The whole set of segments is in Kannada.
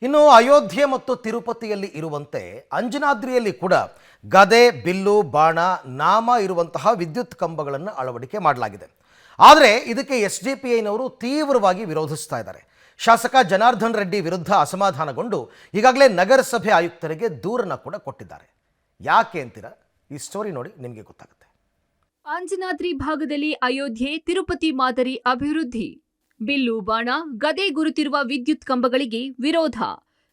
ಇನ್ನು ಅಯೋಧ್ಯೆ ಮತ್ತು ತಿರುಪತಿಯಲ್ಲಿ ಇರುವಂತೆ ಅಂಜನಾದ್ರಿಯಲ್ಲಿ ಕೂಡ ಗದೆ, ಬಿಲ್ಲು, ಬಾಣ, ನಾಮ ಇರುವಂತಹ ವಿದ್ಯುತ್ ಕಂಬಗಳನ್ನು ಅಳವಡಿಕೆ ಮಾಡಲಾಗಿದೆ. ಆದರೆ ಇದಕ್ಕೆ ಎಸ್ಡಿಪಿಐನವರು ತೀವ್ರವಾಗಿ ವಿರೋಧಿಸ್ತಾ ಇದ್ದಾರೆ. ಶಾಸಕ ಜನಾರ್ದನ್ ರೆಡ್ಡಿ ವಿರುದ್ಧ ಅಸಮಾಧಾನಗೊಂಡು ಈಗಾಗಲೇ ನಗರಸಭೆ ಆಯುಕ್ತರಿಗೆ ದೂರನ್ನು ಕೂಡ ಕೊಟ್ಟಿದ್ದಾರೆ. ಯಾಕೆ ಅಂತೀರಾ? ಈ ಸ್ಟೋರಿ ನೋಡಿ ನಿಮಗೆ ಗೊತ್ತಾಗುತ್ತೆ. ಅಂಜನಾದ್ರಿ ಭಾಗದಲ್ಲಿ ಅಯೋಧ್ಯೆ, ತಿರುಪತಿ ಮಾದರಿ ಅಭಿವೃದ್ಧಿ. ಬಿಲ್ಲು, ಬಾಣ, ಗದೆ ಗುರುತಿರುವ ವಿದ್ಯುತ್ ಕಂಬಗಳಿಗೆ ವಿರೋಧ.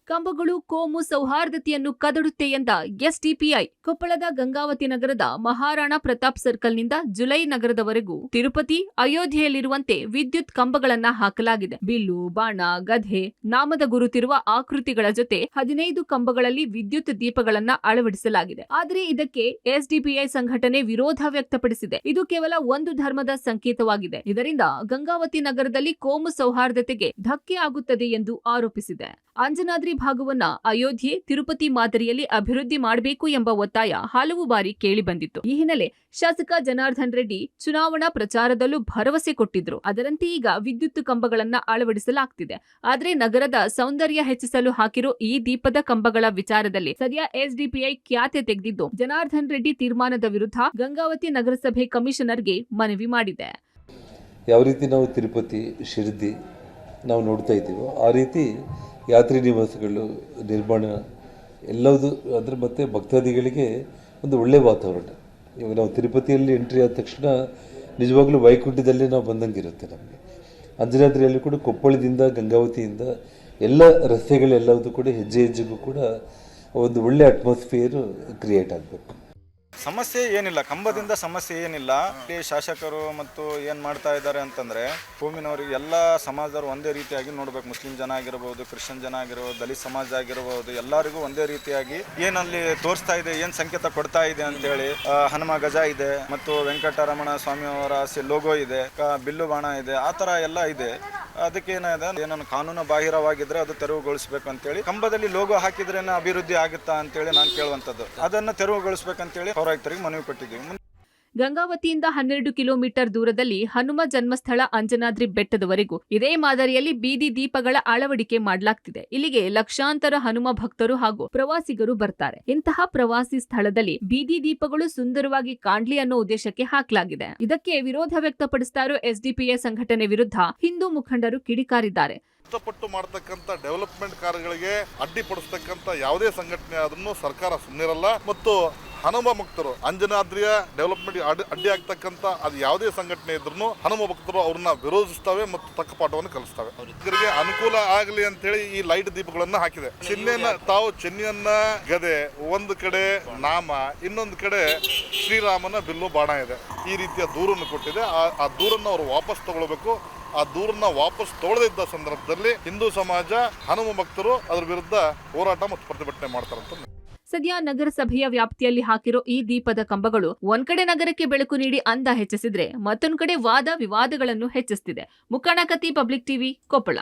ಕಂಬಗಳು ಕೋಮು ಸೌಹಾರ್ದತೆಯನ್ನು ಕದಡುತ್ತೆ ಎಂದ ಎಸ್ಡಿಪಿಐ. ಕೊಪ್ಪಳದ ಗಂಗಾವತಿ ನಗರದ ಮಹಾರಾಣಾ ಪ್ರತಾಪ್ ಸರ್ಕಲ್ನಿಂದ ಜುಲೈ ನಗರದವರೆಗೂ ತಿರುಪತಿ, ಅಯೋಧ್ಯೆಯಲ್ಲಿರುವಂತೆ ವಿದ್ಯುತ್ ಕಂಬಗಳನ್ನ ಹಾಕಲಾಗಿದೆ. ಬಿಲ್ಲು, ಬಾಣ, ಗದೆ, ನಾಮದ ಗುರುತಿರುವ ಆಕೃತಿಗಳ ಜೊತೆ 15 ಕಂಬಗಳಲ್ಲಿ ವಿದ್ಯುತ್ ದೀಪಗಳನ್ನ ಅಳವಡಿಸಲಾಗಿದೆ. ಆದರೆ ಇದಕ್ಕೆ ಎಸ್ಡಿಪಿಐ ಸಂಘಟನೆ ವಿರೋಧ ವ್ಯಕ್ತಪಡಿಸಿದೆ. ಇದು ಕೇವಲ ಒಂದು ಧರ್ಮದ ಸಂಕೇತವಾಗಿದೆ. ಇದರಿಂದ ಗಂಗಾವತಿ ನಗರದಲ್ಲಿ ಕೋಮು ಸೌಹಾರ್ದತೆಗೆ ಧಕ್ಕೆ ಆಗುತ್ತದೆ ಎಂದು ಆರೋಪಿಸಿದೆ. ಅಂಜನಾದ್ರಿ ಭಾಗವನ್ನ ಅಯೋಧ್ಯೆ, ತಿರುಪತಿ ಮಾದರಿಯಲ್ಲಿ ಅಭಿವೃದ್ಧಿ ಮಾಡಬೇಕು ಎಂಬ ಒತ್ತಾಯ ಹಲವು ಬಾರಿ ಕೇಳಿಬಂದಿತ್ತು. ಈ ಹಿನ್ನೆಲೆ ಶಾಸಕ ಜನಾರ್ದನ್ ರೆಡ್ಡಿ ಚುನಾವಣಾ ಪ್ರಚಾರದಲ್ಲೂ ಭರವಸೆ ಕೊಟ್ಟಿದ್ರು. ಅದರಂತೆ ಈಗ ವಿದ್ಯುತ್ ಕಂಬಗಳನ್ನ ಅಳವಡಿಸಲಾಗ್ತಿದೆ. ಆದ್ರೆ ನಗರದ ಸೌಂದರ್ಯ ಹೆಚ್ಚಿಸಲು ಹಾಕಿರೋ ಈ ದೀಪದ ಕಂಬಗಳ ವಿಚಾರದಲ್ಲಿ ಸದ್ಯ ಎಸ್ಡಿಪಿಐ ಖ್ಯಾತೆ ತೆಗೆದಿದ್ದು, ಜನಾರ್ದನ್ ರೆಡ್ಡಿ ತೀರ್ಮಾನದ ವಿರುದ್ಧ ಗಂಗಾವತಿ ನಗರಸಭೆ ಕಮಿಷನರ್ಗೆ ಮನವಿ ಮಾಡಿದೆ. ಯಾವ ರೀತಿ ನಾವು ತಿರುಪತಿ, ಶಿರಡಿ ನಾವು ನೋಡ್ತಾ ಇದ್ದೀವೋ ಆ ರೀತಿ ಯಾತ್ರಿ ನಿವಾಸಗಳು ನಿರ್ಮಾಣ ಎಲ್ಲವುದು ಅಂದರೆ ಮತ್ತು ಭಕ್ತಾದಿಗಳಿಗೆ ಒಂದು ಒಳ್ಳೆಯ ವಾತಾವರಣ. ಇವಾಗ ನಾವು ತಿರುಪತಿಯಲ್ಲಿ ಎಂಟ್ರಿ ಆದ ತಕ್ಷಣ ನಿಜವಾಗ್ಲೂ ವೈಕುಂಠದಲ್ಲಿ ನಾವು ಬಂದಂಗೆ ಇರುತ್ತೆ ನಮಗೆ. ಅಂಜನಾದ್ರಿಯಲ್ಲಿ ಕೂಡ ಕೊಪ್ಪಳದಿಂದ ಗಂಗಾವತಿಯಿಂದ ಎಲ್ಲ ರಸ್ತೆಗಳೆಲ್ಲವೂ ಕೂಡ ಹೆಜ್ಜೆ ಹೆಜ್ಜೆಗೂ ಕೂಡ ಒಂದು ಒಳ್ಳೆಯ ಅಟ್ಮಾಸ್ಫಿಯರ್ ಕ್ರಿಯೇಟ್ ಆಗಬೇಕು. ಸಮಸ್ಯೆ ಏನಿಲ್ಲ, ಕಂಬದಿಂದ ಸಮಸ್ಯೆ ಏನಿಲ್ಲ. ಇಲ್ಲಿ ಶಾಸಕರು ಮತ್ತು ಏನು ಮಾಡ್ತಾ ಇದ್ದಾರೆ ಅಂತಂದರೆ, ಭೂಮಿನವರಿಗೆ ಎಲ್ಲ ಸಮಾಜದವರು ಒಂದೇ ರೀತಿಯಾಗಿ ನೋಡಬೇಕು. ಮುಸ್ಲಿಂ ಜನ ಆಗಿರ್ಬೋದು, ಕ್ರಿಶ್ಚಿಯನ್ ಜನ ಆಗಿರ್ಬೋದು, ದಲಿತ ಸಮಾಜ ಆಗಿರ್ಬೋದು, ಎಲ್ಲರಿಗೂ ಒಂದೇ ರೀತಿಯಾಗಿ ಏನಲ್ಲಿ ತೋರಿಸ್ತಾ ಇದೆ, ಏನು ಸಂಕೇತ ಕೊಡ್ತಾ ಇದೆ ಅಂತೇಳಿ. ಹನುಮ ಗಜ ಇದೆ ಮತ್ತು ವೆಂಕಟರಮಣ ಸ್ವಾಮಿ ಅವರ ಲೋಗೋ ಇದೆ, ಬಿಲ್ಲು ಬಾಣ ಇದೆ, ಆ ಥರ ಎಲ್ಲ ಇದೆ. ಅದಕ್ಕೆ ಏನಿದೆ, ಏನನ್ನು ಕಾನೂನು ಬಾಹಿರವಾಗಿದ್ರೆ ಅದು ತೆರವುಗೊಳಿಸಬೇಕು ಅಂತೇಳಿ. ಕಂಬದಲ್ಲಿ ಲೋಗೋ ಹಾಕಿದ್ರೆ ಅಭಿವೃದ್ಧಿ ಆಗುತ್ತಾ ಅಂತೇಳಿ ನಾನು ಕೇಳುವಂಥದ್ದು. ಅದನ್ನು ತೆರವುಗೊಳಿಸಬೇಕಂತೇಳಿ ಪೌರಾಯುಕ್ತರಿಗೆ ಮನವಿ ಕೊಟ್ಟಿದ್ದೀವಿ. ಗಂಗಾವತಿಯಿಂದ 12 ಕಿಲೋಮೀಟರ್ ದೂರದಲ್ಲಿ ಹನುಮ ಜನ್ಮಸ್ಥಳ ಅಂಜನಾದ್ರಿ ಬೆಟ್ಟದವರೆಗೂ ಇದೇ ಮಾದರಿಯಲ್ಲಿ ಬೀದಿ ದೀಪಗಳ ಅಳವಡಿಕೆ ಮಾಡಲಾಗ್ತಿದೆ. ಇಲ್ಲಿಗೆ ಲಕ್ಷಾಂತರ ಹನುಮ ಭಕ್ತರು ಹಾಗೂ ಪ್ರವಾಸಿಗರು ಬರ್ತಾರೆ. ಇಂತಹ ಪ್ರವಾಸಿ ಸ್ಥಳದಲ್ಲಿ ಬೀದಿ ದೀಪಗಳು ಸುಂದರವಾಗಿ ಕಾಣ್ಲಿ ಅನ್ನೋ ಉದ್ದೇಶಕ್ಕೆ ಹಾಕಲಾಗಿದೆ. ಇದಕ್ಕೆ ವಿರೋಧ ವ್ಯಕ್ತಪಡಿಸ್ತಾ ಇರೋ ಎಸ್ಡಿಪಿಐ ಸಂಘಟನೆ ವಿರುದ್ಧ ಹಿಂದೂ ಮುಖಂಡರು ಕಿಡಿಕಾರಿದ್ದಾರೆ. ಕಷ್ಟಪಟ್ಟು ಮಾಡತಕ್ಕಂಥ ಡೆವಲಪ್ಮೆಂಟ್ ಕಾರ್ಯಗಳಿಗೆ ಅಡ್ಡಿಪಡಿಸ್ತಕ್ಕಂಥ ಯಾವುದೇ ಸಂಘಟನೆ ಅದನ್ನು ಸರ್ಕಾರ ಸುಮ್ಮನಿರಲ್ಲ. ಮತ್ತು ಹನುಮ ಭಕ್ತರು ಅಂಜನಾದ್ರಿಯ ಡೆವಲಪ್ಮೆಂಟ್ ಅಡ್ಡಿ ಆಗ್ತಕ್ಕಂಥ ಅದು ಯಾವುದೇ ಸಂಘಟನೆ ಇದ್ರೂ ಹನುಮ ಭಕ್ತರು ಅವ್ರನ್ನ ವಿರೋಧಿಸ್ತವೆ ಮತ್ತು ತಕ್ಕ ಪಾಠವನ್ನು ಕಲಿಸ್ತವೆ. ಅವರಿಗೆ ಅನುಕೂಲ ಆಗಲಿ ಅಂತೇಳಿ ಈ ಲೈಟ್ ದೀಪಗಳನ್ನ ಹಾಕಿದೆ. ಚೆನ್ನಿಯನ್ನ ಗದೆ, ಒಂದು ಕಡೆ ನಾಮ, ಇನ್ನೊಂದು ಕಡೆ ಶ್ರೀರಾಮನ ಬಿಲ್ಲು ಬಾಣ ಇದೆ. ಈ ರೀತಿಯ ದೂರನ್ನು ಕೊಟ್ಟಿದೆ. ಆ ದೂರನ್ನು ಅವರು ವಾಪಸ್ ತಗೊಳ್ಬೇಕು. ಆ ದೂರನ್ನ ವಾಪಸ್ ತಗೊಳ್ಳದಿದ್ದ ಸಂದರ್ಭದಲ್ಲಿ ಹಿಂದೂ ಸಮಾಜ, ಹನುಮ ಭಕ್ತರು ಅದರ ವಿರುದ್ಧ ಹೋರಾಟ ಮತ್ತು ಪ್ರತಿಭಟನೆ ಮಾಡ್ತಾರಂತ. ಸದ್ಯ ನಗರಸಭೆಯ ವ್ಯಾಪ್ತಿಯಲ್ಲಿ ಹಾಕಿರೋ ಈ ದೀಪದ ಕಂಬಗಳು ಒಂದ್ ಕಡೆ ನಗರಕ್ಕೆ ಬೆಳಕು ನೀಡಿ ಅಂದ ಹೆಚ್ಚಿಸಿದ್ರೆ, ಮತ್ತೊಂದ್ ಕಡೆ ವಾದ ವಿವಾದಗಳನ್ನು ಹೆಚ್ಚಿಸುತ್ತಿದೆ. ಮುಖಾಣಕತಿ ಪಬ್ಲಿಕ್ ಟಿವಿ, ಕೊಪ್ಪಳ.